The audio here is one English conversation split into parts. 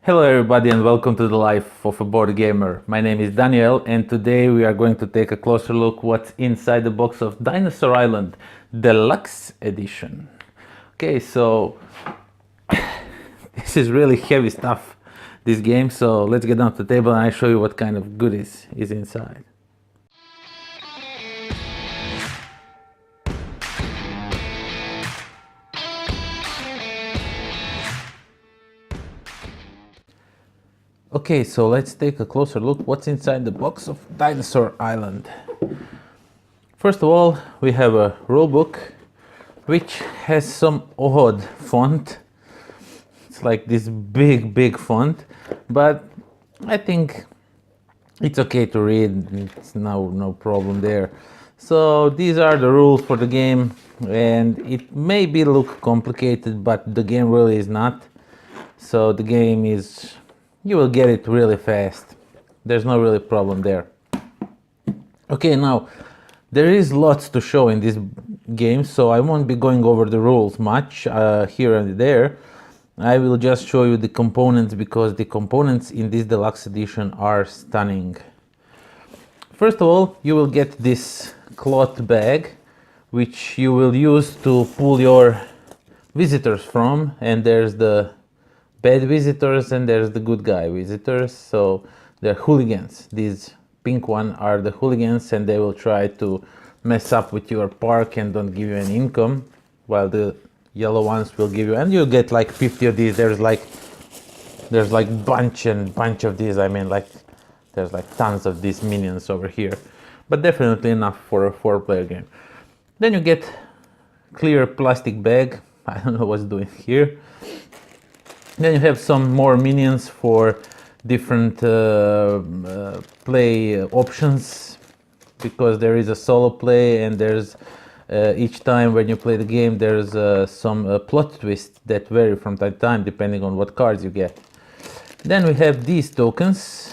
Hello everybody and welcome to the life of a board gamer. My name is Daniel and today we are going to take a closer look what's inside the box of Dinosaur Island Deluxe Edition. Okay, so this is really heavy stuff, this game, so let's get down to the table and I show you what kind of goodies is inside. Okay, so let's take a closer look what's inside the box of Dinosaur Island. First of all, we have a rulebook which has some odd font. It's like this big font, but I think it's okay to read. It's no problem there. So these are the rules for the game, and it may look complicated, but the game really is not. So the game is, you will get it really fast. There's no really problem there. Okay, now there is lots to show in this game, so I won't be going over the rules much here and there. I will just show you the components because the components in this deluxe edition are stunning. First of all, you will get this cloth bag which you will use to pull your visitors from, and there's the bad visitors and there's the good guy visitors. So they're hooligans. These pink ones are the hooligans and they will try to mess up with your park and don't give you any income, while the yellow ones will give you, and you get like 50 of these. There's like bunch of these. I mean, like there's like tons of these minions over here, but definitely enough for a 4-player game. Then you get clear plastic bag. I don't know what's doing here. Then you have some more minions for different play options, because there is a solo play and there's each time when you play the game there's some plot twists that vary from time to time depending on what cards you get. Then we have these tokens,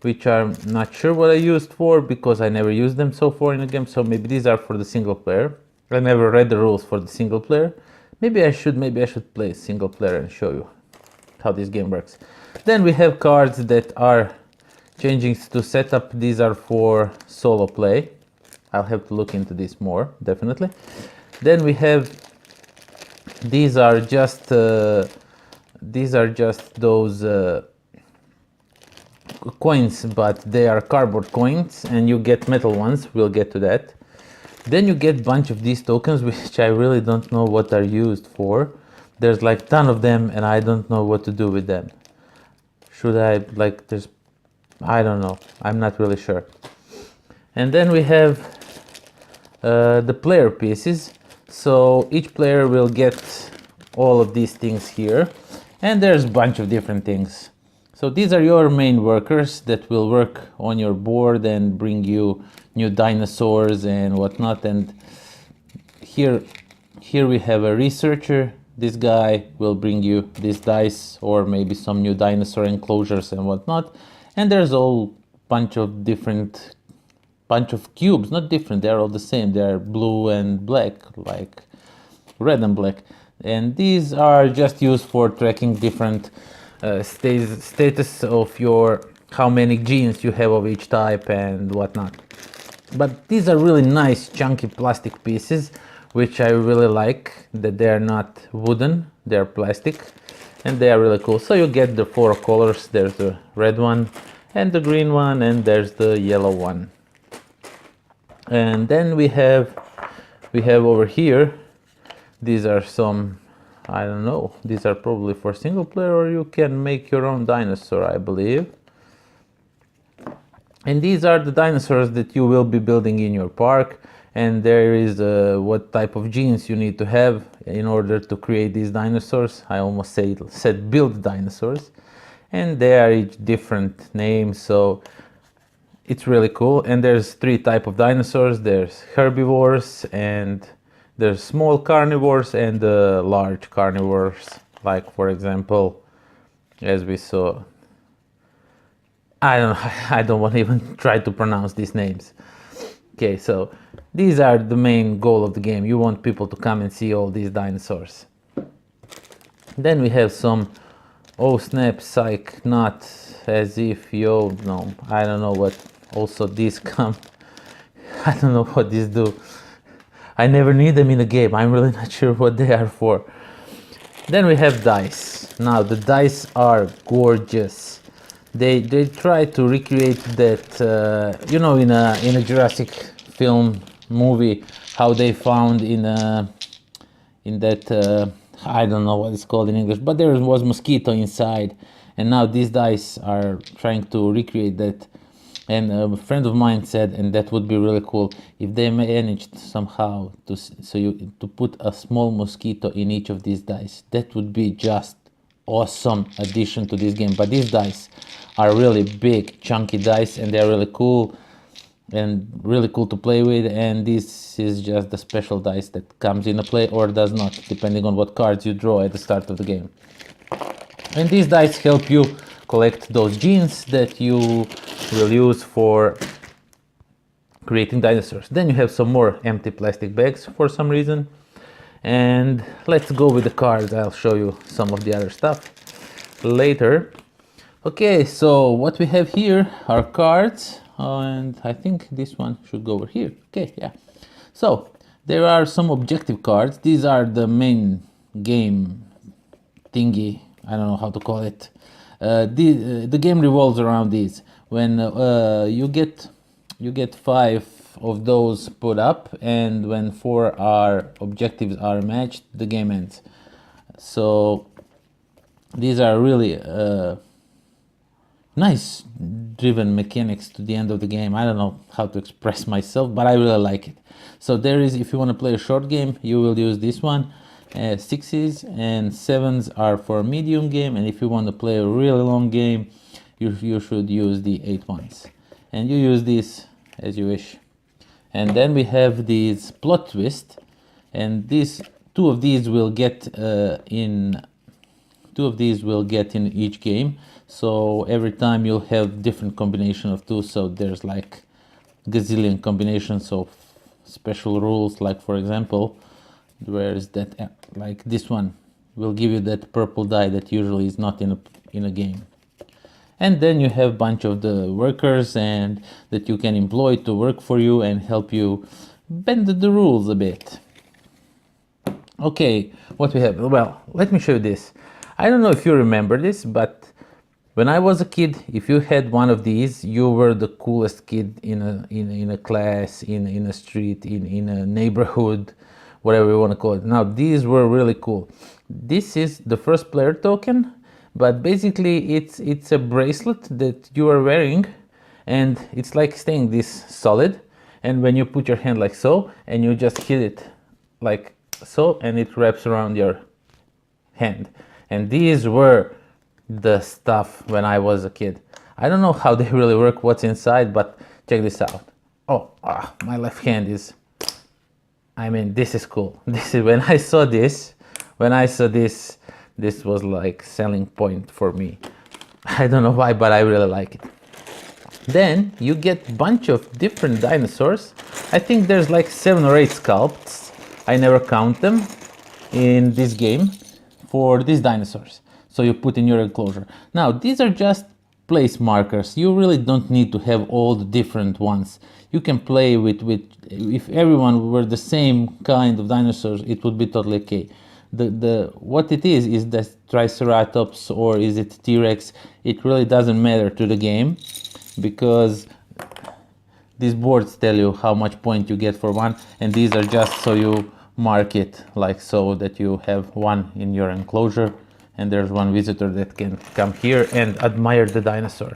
which I'm not sure what I used for because I never used them so far in the game, so maybe these are for the single player. I never read the rules for the single player. Maybe I should play single player and show you how this game works. Then we have cards that are changing to setup. These are for solo play. I'll have to look into this more, definitely. Then we have, these are just those coins, but they are cardboard coins and you get metal ones. We'll get to that. Then you get a bunch of these tokens, which I really don't know what are used for. There's like a ton of them and I don't know what to do with them. Should I, like, I don't know. I'm not really sure. And then we have the player pieces. So each player will get all of these things here. And there's a bunch of different things. So these are your main workers that will work on your board and bring you new dinosaurs and whatnot. And here we have a researcher. This guy will bring you these dice or maybe some new dinosaur enclosures and whatnot. And there's all bunch of cubes, not different, they're all the same. They're blue and black, like red and black. And these are just used for tracking different status of your, how many genes you have of each type and whatnot. But these are really nice chunky plastic pieces, which I really like, that they're not wooden, they're plastic, and they are really cool. So you get the 4 colors. There's the red one and the green one and there's the yellow one. And then we have over here, these are some, I don't know, these are probably for single player, or you can make your own dinosaur, I believe. And these are the dinosaurs that you will be building in your park. And there is what type of genes you need to have in order to create these dinosaurs. I almost said build dinosaurs. And they are each different names, so it's really cool. And there's 3 types of dinosaurs. There's herbivores, and there's small carnivores and large carnivores, like for example, as we saw, I don't want to even try to pronounce these names. Okay, so these are the main goal of the game. You want people to come and see all these dinosaurs. Then we have some Oh snap, psych, not as if, yo, no, I don't know what. Also these come, I don't know what these do. I never need them in a game. I'm really not sure what they are for. Then we have dice. Now the dice are gorgeous. They try to recreate that you know, in a Jurassic film movie, how they found in that I don't know what it's called in English, but there was mosquito inside, and now these dice are trying to recreate that. And a friend of mine said, and that would be really cool if they managed somehow to put a small mosquito in each of these dice. That would be just awesome addition to this game. But these dice are really big, chunky dice, and they're really cool to play with. And this is just the special dice that comes into play or does not, depending on what cards you draw at the start of the game. And these dice help you collect those genes that you will use for creating dinosaurs. Then you have some more empty plastic bags for some reason. And let's go with the cards. I'll show you some of the other stuff later. Okay, so what we have here are cards, and I think this one should go over here. Okay, yeah. So there are some objective cards. These are the main game thingy. I don't know how to call it. The game revolves around these. When you get 5 of those put up, and when 4 objectives are matched, the game ends. So these are really nice driven mechanics to the end of the game. I don't know how to express myself, but I really like it. So there is, if you want to play a short game, you will use this one. 6s and 7s are for a medium game, and if you want to play a really long game, you should use the 8 ones. And you use this as you wish. And then we have these plot twist, and two of these will get in each game. So every time you'll have different combination of 2. So there's like gazillion combinations of special rules. Like for example, where is that? Like this one will give you that purple die that usually is not in a game. And then you have a bunch of the workers and that you can employ to work for you and help you bend the rules a bit. Okay, what we have? Well, let me show you this. I don't know if you remember this, but when I was a kid, if you had one of these, you were the coolest kid in a class, in a street, in a neighborhood, whatever you want to call it. Now, these were really cool. This is the first player token, but basically it's a bracelet that you are wearing, and it's like staying this solid. And when you put your hand like so, and you just hit it like so, and it wraps around your hand. And these were the stuff when I was a kid. I don't know how they really work, what's inside, but check this out. Oh, my left hand is, I mean, this is cool. This is when I saw this, this was like selling point for me. I don't know why, but I really like it. Then you get a bunch of different dinosaurs. I think there's like 7 or 8 sculpts. I never count them in this game for these dinosaurs. So you put in your enclosure. Now, these are just place markers. You really don't need to have all the different ones. You can play with if everyone were the same kind of dinosaurs, it would be totally okay. What it is the Triceratops or is it T-Rex? It really doesn't matter to the game, because these boards tell you how much point you get for one, and these are just so you mark it like so that you have one in your enclosure, and there's one visitor that can come here and admire the dinosaur.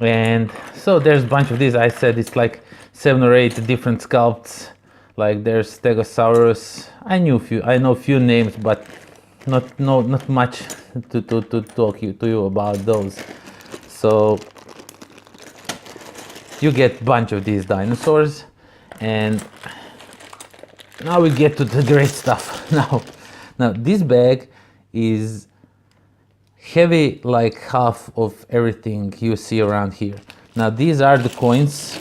And so there's a bunch of these. I said it's like 7 or 8 different sculpts. Like there's Stegosaurus. I know few names, but not much to talk to you about those. So you get a bunch of these dinosaurs, and now we get to the great stuff. Now this bag is heavy like half of everything you see around here. Now these are the coins,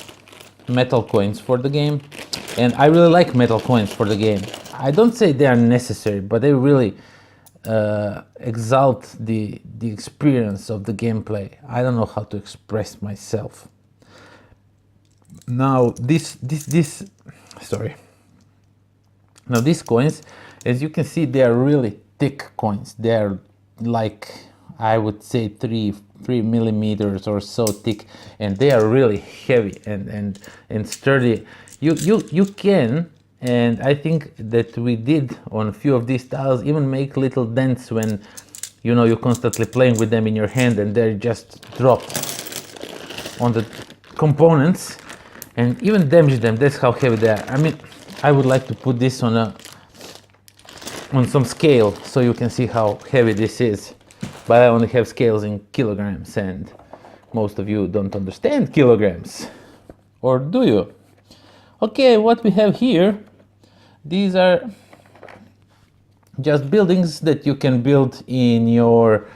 metal coins for the game, and I really like metal coins for the game. I don't say they are necessary, but they really exalt the experience of the gameplay. I don't know how to express myself. Now sorry. Now these coins, as you can see, they are really thick coins. They are like, I would say 3 millimeters or so thick, and they are really heavy and sturdy. You can, and I think that we did on a few of these tiles, even make little dents when you're constantly playing with them in your hand and they just drop on the components and even damage them. That's how heavy they are. I mean, I would like to put this on some scale so you can see how heavy this is, but I only have scales in kilograms, and most of you don't understand kilograms, or do you? Okay, what we have here, these are just buildings that you can build in your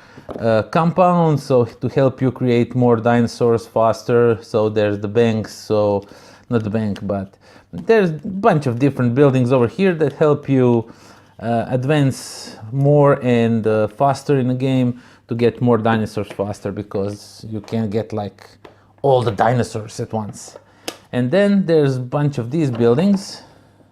compound, so to help you create more dinosaurs faster. So there's the banks, so not the bank, but there's a bunch of different buildings over here that help you advance more and faster in the game to get more dinosaurs faster, because you can get like all the dinosaurs at once. And then there's a bunch of these buildings,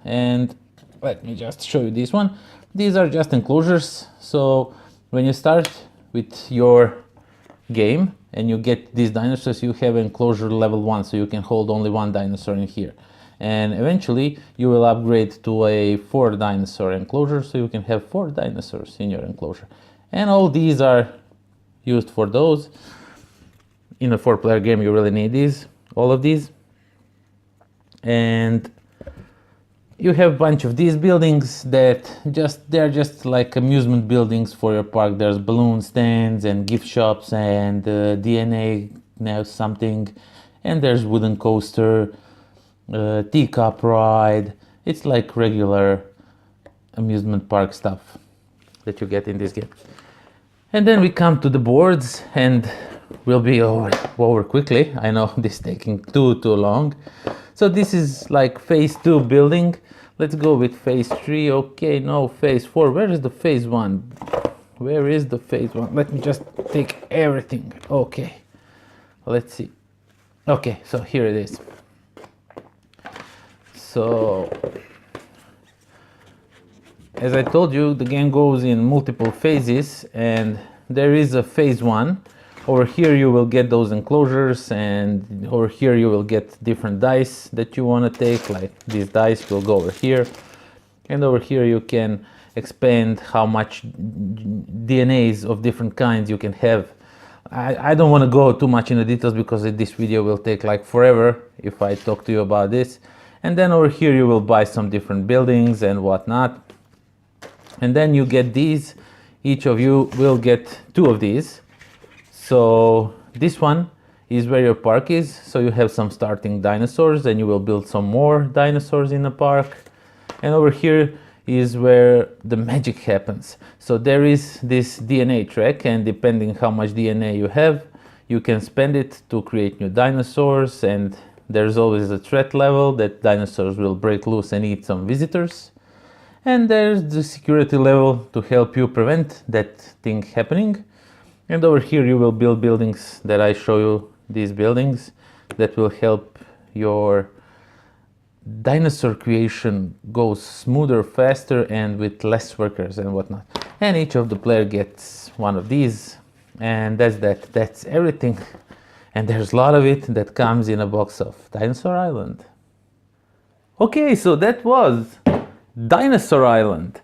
and let me just show you this one. These are just enclosures, so when you start with your game and you get these dinosaurs, you have enclosure level 1, so you can hold only one dinosaur in here. And eventually you will upgrade to a 4 dinosaur enclosure, so you can have 4 dinosaurs in your enclosure. And all these are used for those. In a 4-player game you really need these, all of these. And you have a bunch of these buildings that they're just like amusement buildings for your park. There's balloon stands and gift shops and DNA now something, and there's wooden coaster, teacup ride. It's like regular amusement park stuff that you get in this game. And then we come to the boards, and we'll be over quickly. I know this is taking too long. So this is like phase 2 building. Let's go with phase 3. Okay, no, phase 4. Where is the phase 1? Where is the phase 1? Let me just take everything. Okay, let's see. Okay, so here it is. So, as I told you, the game goes in multiple phases, and there is a phase 1. Over here you will get those enclosures, and over here you will get different dice that you want to take, like these dice will go over here. And over here you can expand how much DNAs of different kinds you can have. I don't want to go too much into details because this video will take like forever if I talk to you about this. And then over here you will buy some different buildings and whatnot. And then you get these. Each of you will get 2 of these. So this one is where your park is. So you have some starting dinosaurs, and you will build some more dinosaurs in the park. And over here is where the magic happens. So there is this DNA track, and depending how much DNA you have, you can spend it to create new dinosaurs. And there's always a threat level that dinosaurs will break loose and eat some visitors. And there's the security level to help you prevent that thing happening. And over here you will build buildings that I show you, these buildings that will help your dinosaur creation go smoother, faster, and with less workers and whatnot. And each of the player gets one of these, and that's everything. And there's a lot of it that comes in a box of Dinosaur Island. Okay, so that was Dinosaur Island.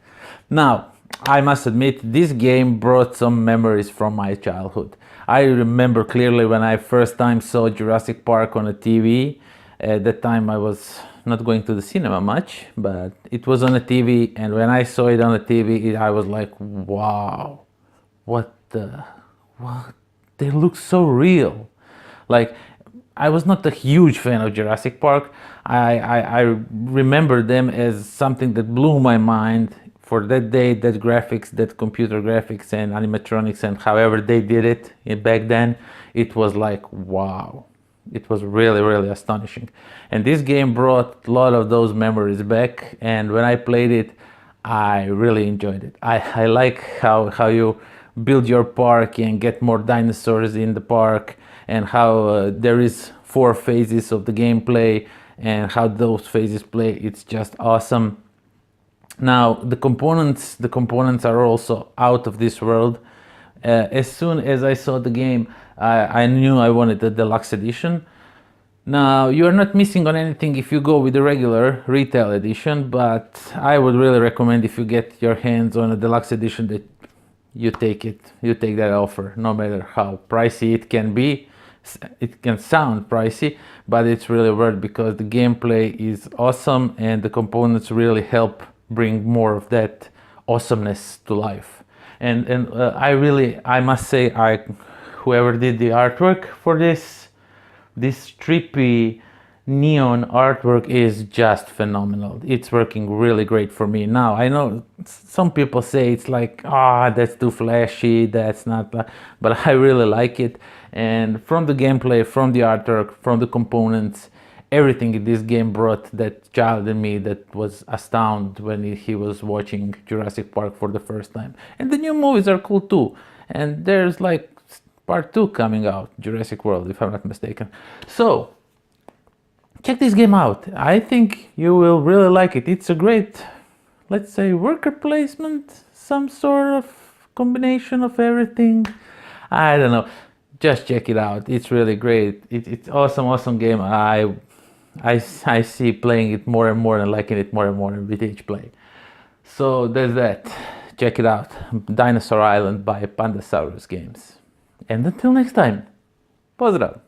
Now, I must admit, this game brought some memories from my childhood. I remember clearly when I first time saw Jurassic Park on a TV. At that time I was not going to the cinema much, but it was on a TV, and when I saw it on a TV, I was like, wow, what? They look so real. Like, I was not a huge fan of Jurassic Park. I remember them as something that blew my mind. For that day, that graphics, that computer graphics and animatronics and however they did it back then, it was like, wow. It was really, really astonishing. And this game brought a lot of those memories back. And when I played it, I really enjoyed it. I like how you build your park and get more dinosaurs in the park, and how there is 4 phases of the gameplay and how those phases play. It's just awesome. Now the components are also out of this world. As soon as I saw the game, I knew I wanted the deluxe edition. Now, you're not missing on anything if you go with the regular retail edition, but I would really recommend, if you get your hands on a deluxe edition, that you take it. You take that offer, no matter how pricey it can be. It can sound pricey, but it's really worth it, because the gameplay is awesome and the components really help bring more of that awesomeness to life. And I must say, whoever did the artwork for this trippy neon artwork is just phenomenal. It's working really great for me. Now, I know some people say it's like, that's too flashy, that's not, but I really like it. And from the gameplay, from the artwork, from the components, everything in this game brought that child in me that was astounded when he was watching Jurassic Park for the first time. And the new movies are cool too. And there's like part 2 coming out, Jurassic World, if I'm not mistaken. So, check this game out. I think you will really like it. It's a great, let's say, worker placement, some sort of combination of everything. I don't know. Just check it out. It's really great. It's awesome game. I see playing it more and more and liking it more and more with each play. So there's that. Check it out. Dinosaur Island by Pandasaurus Games. And until next time, pozdrav!